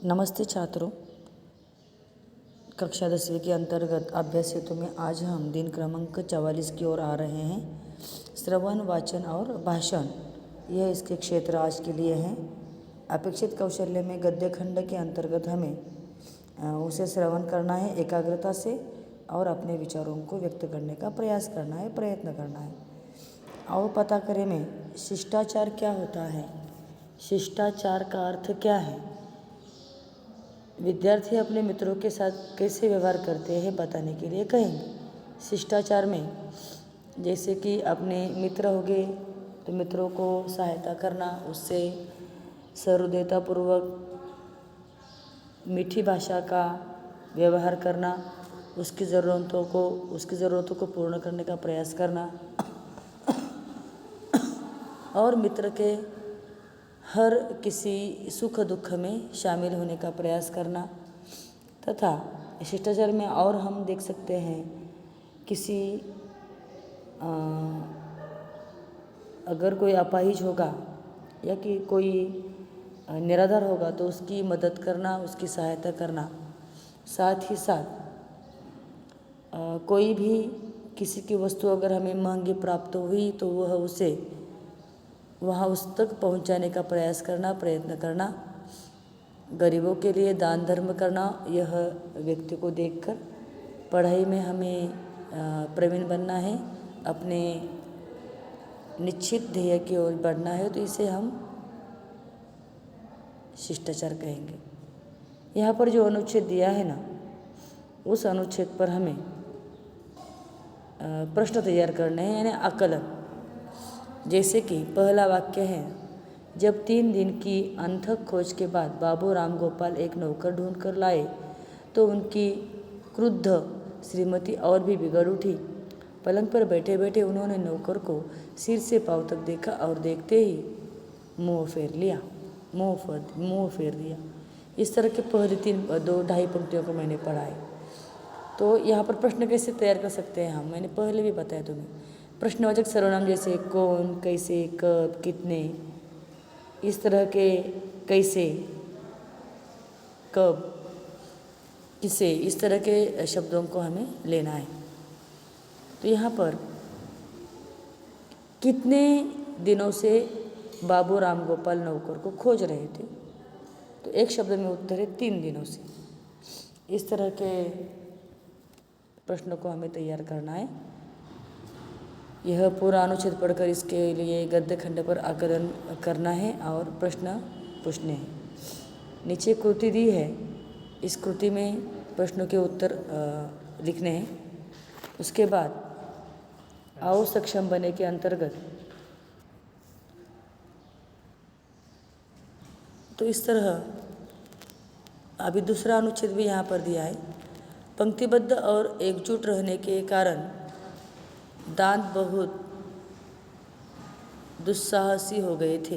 नमस्ते छात्रों, कक्षा 10वीं के अंतर्गत अभ्यास हेतु में आज हम दिन क्रमांक 44 की ओर आ रहे हैं। श्रवण, वाचन और भाषण, यह इसके क्षेत्र आज के लिए हैं। अपेक्षित कौशल्य में गद्य खंड के अंतर्गत हमें उसे श्रवण करना है एकाग्रता से और अपने विचारों को व्यक्त करने का प्रयास करना है, प्रयत्न करना है। आओ पता करें में शिष्टाचार क्या होता है, शिष्टाचार का अर्थ क्या है, विद्यार्थी अपने मित्रों के साथ कैसे व्यवहार करते हैं बताने के लिए कहेंगे। शिष्टाचार में जैसे कि अपने मित्र हो गए तो मित्रों को सहायता करना, उससे सहृदयतापूर्वक मीठी भाषा का व्यवहार करना, उसकी ज़रूरतों को पूर्ण करने का प्रयास करना और मित्र के हर किसी सुख दुख में शामिल होने का प्रयास करना। तथा शिष्टाचार में और हम देख सकते हैं किसी अगर कोई अपाहिज होगा या कि कोई निराधार होगा तो उसकी मदद करना, उसकी सहायता करना। साथ ही साथ कोई भी किसी की वस्तु अगर हमें महंगी प्राप्त हुई तो वह उस तक पहुंचाने का प्रयास करना, प्रयत्न करना। गरीबों के लिए दान धर्म करना, यह व्यक्ति को देखकर पढ़ाई में हमें प्रवीण बनना है, अपने निश्चित ध्येय की ओर बढ़ना है, तो इसे हम शिष्टाचार कहेंगे। यहाँ पर जो अनुच्छेद दिया है ना, उस अनुच्छेद पर हमें प्रश्न तैयार करने हैं, यानी आकलन। जैसे कि पहला वाक्य है, जब 3 दिन की अनथक खोज के बाद बाबू राम गोपाल एक नौकर ढूंढ कर लाए तो उनकी क्रुद्ध श्रीमती और भी बिगड़ उठी। पलंग पर बैठे बैठे उन्होंने नौकर को सिर से पांव तक देखा और देखते ही मुंह फेर दिया। इस तरह के पहले 2-2.5 पंक्तियों को मैंने पढ़ा है। तो यहाँ पर प्रश्न कैसे तैयार कर सकते हैं हम, मैंने पहले भी बताया तुम्हें। प्रश्नवाचक सर्वनाम जैसे कौन, कैसे, कब, कितने, इस तरह के कैसे, कब, किसे, इस तरह के शब्दों को हमें लेना है। तो यहाँ पर कितने दिनों से बाबू राम गोपाल नौकर को खोज रहे थे, तो एक शब्द में उत्तर है 3 दिनों से। इस तरह के प्रश्न को हमें तैयार करना है। यह पूरा अनुच्छेद पढ़कर इसके लिए गद्य खंड पर आकलन करना है और प्रश्न पूछने हैं। नीचे कृति दी है, इस कृति में प्रश्नों के उत्तर लिखने हैं। उसके बाद आओ सक्षम बने के अंतर्गत तो इस तरह अभी दूसरा अनुच्छेद भी यहाँ पर दिया है। पंक्तिबद्ध और एकजुट रहने के कारण दांत बहुत दुस्साहसी हो गए थे।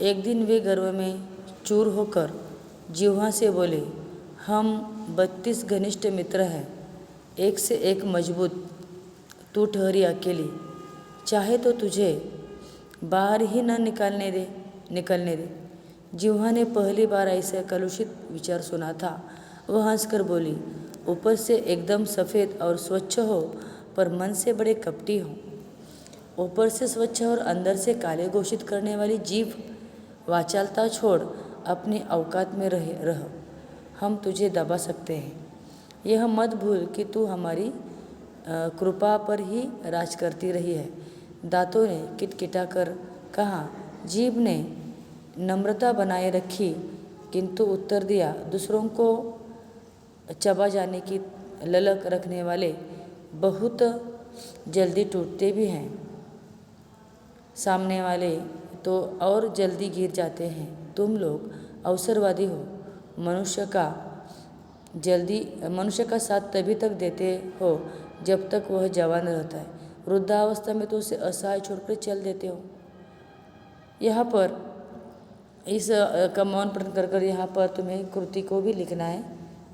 एक दिन वे गर्व में चूर होकर जिह्वा से बोले, हम 32 घनिष्ठ मित्र हैं, एक से एक मजबूत, तू ठहरी अकेली, चाहे तो तुझे बाहर ही न निकलने दे। जिह्वा ने पहली बार ऐसा कलुषित विचार सुना था। वह हंसकर बोली, ऊपर से एकदम सफ़ेद और स्वच्छ हो पर मन से बड़े कपटी हो। ऊपर से स्वच्छ और अंदर से काले घोषित करने वाली जीभ, वाचालता छोड़ अपने औकात में रह, हम तुझे दबा सकते हैं। यह मत भूल कि तू हमारी कृपा पर ही राज करती रही है। दांतों ने किटकिटा कर कहा, जीभ ने नम्रता बनाए रखी किंतु उत्तर दिया, दूसरों को चबा जाने की ललक रखने वाले बहुत जल्दी टूटते भी हैं, सामने वाले तो और जल्दी गिर जाते हैं। तुम लोग अवसरवादी हो, मनुष्य का साथ तभी तक देते हो जब तक वह जवान रहता है, वृद्धावस्था में तो उसे असहाय छोड़कर चल देते हो। यहाँ पर इस का मौन प्रश्न कर यहाँ पर तुम्हें कृति को भी लिखना है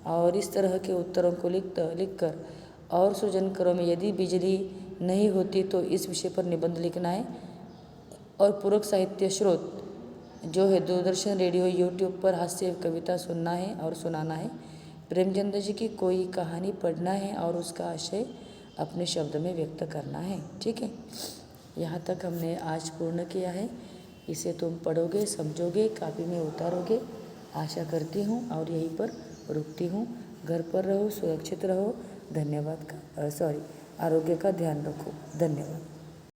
और इस तरह के उत्तरों को लिखकर और सृजन करो में यदि बिजली नहीं होती तो इस विषय पर निबंध लिखना है और पूरक साहित्य स्रोत जो है दूरदर्शन, रेडियो, यूट्यूब पर हास्य कविता सुनना है और सुनाना है। प्रेमचंद जी की कोई कहानी पढ़ना है और उसका आशय अपने शब्द में व्यक्त करना है। ठीक है, यहाँ तक हमने आज पूर्ण किया है। इसे तुम पढ़ोगे, समझोगे, कापी में उतारोगे, आशा करती हूँ, और यहीं पर रुकती हूँ। घर पर रहो, सुरक्षित रहो। धन्यवाद का आरोग्य का ध्यान रखो। धन्यवाद।